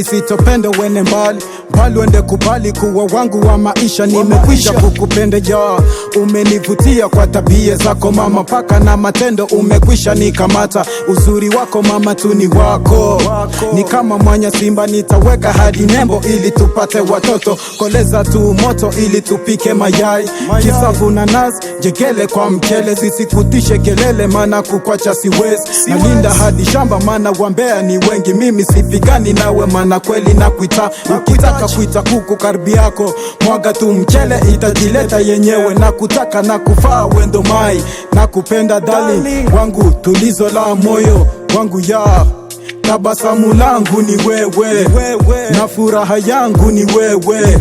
Sitopenda wene mbali wende kubali kuwa wangu wa maisha. Nimekwisha kukupenda ya umenivutia kwa tabia zako mama, paka na matendo umekwisha nikamata. Uzuri wako mama tu ni wako, ni kama mwanya simba nitaweka hadi nembo ili tupate watoto. Koleza tu moto ili tupike mayai, kisavu na nazi jegele kwa mchele. Zisikutishe kelele mana kukwacha siwezi, nalinda hadi shamba mana wambea ni wengi. Mimi sipigani nawe mana kweli na kuita, ukitaka kuita kuku karbi yako mwaga tu mchele itajileta yenyewe. Na kutaka na kufaa wendo mai na kupenda dali wangu, tulizo la moyo wangu ya tabasamu langu ni wewe, na furaha yangu ni wewe.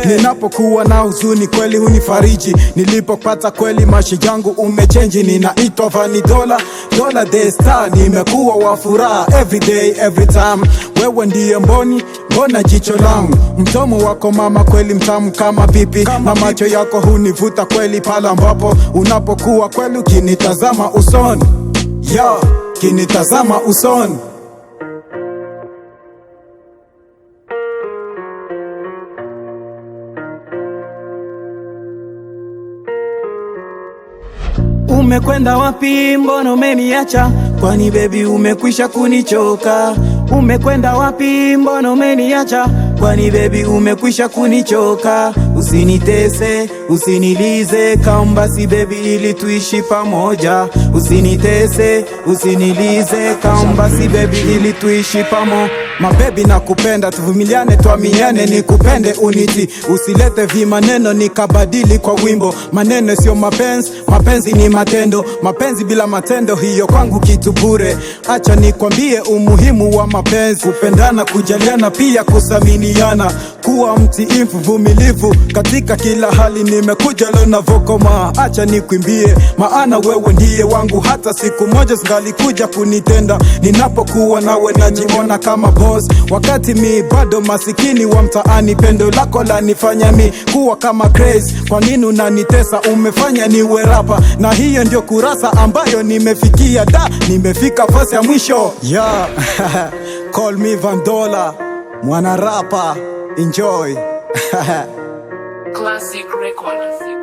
Ninapokuwa na huzuni kweli hunifariji, nilipopata kweli maisha yangu umechange. Ninaitwa Vanny Dola the star, nimekuwa wa furaha every day every time. Wewe ndiye mbona jicho langu, mdomo wako mama kweli mtamu kama pipi, na macho yako hunivuta kweli pala ambapo unapokuwa kweli ukinitazama usoni, kinitazama usoni. Umekwenda wapi mbona umeniacha, kwani baby umekwisha kunichoka. Umekwenda wapi mbona umeniacha, kwani baby umekwisha kunichoka. Usinitese, usinilize, kambasi baby ili tuishi pamoja. Usinitese, usinilize, kambasi baby ili tuishi pamoja. Mabebi nakupenda, tuvumiliane tuaminiane, nikupende uniti. Usilete vimaneno nikabadili kwa wimbo. Maneno sio mapenzi, mapenzi ni matendo. Mapenzi bila matendo hiyo kwangu kitu bure. Acha nikwambie umuhimu wa mapenzi, kupendana, kujaliana, pia kusaminiana, kuwa mtiifu, vumilivu katika kila hali. Nimekuja leo na vokoma, acha nikwimbie, maana wewe ndiye wangu. Hata siku moja singalikuja kunitenda, ninapokuwa nawe najiona kama boss, wakati mi bado masikini wa mtaani. Pendo lako lanifanya mi kuwa kama crazy. Kwa nini unanitesa? Umefanya niwe rapa, na hiyo ndio kurasa ambayo nimefikia. Nimefika fasi ya mwisho. Call me Vanny Dola, mwana rapa. Enjoy. Classic record.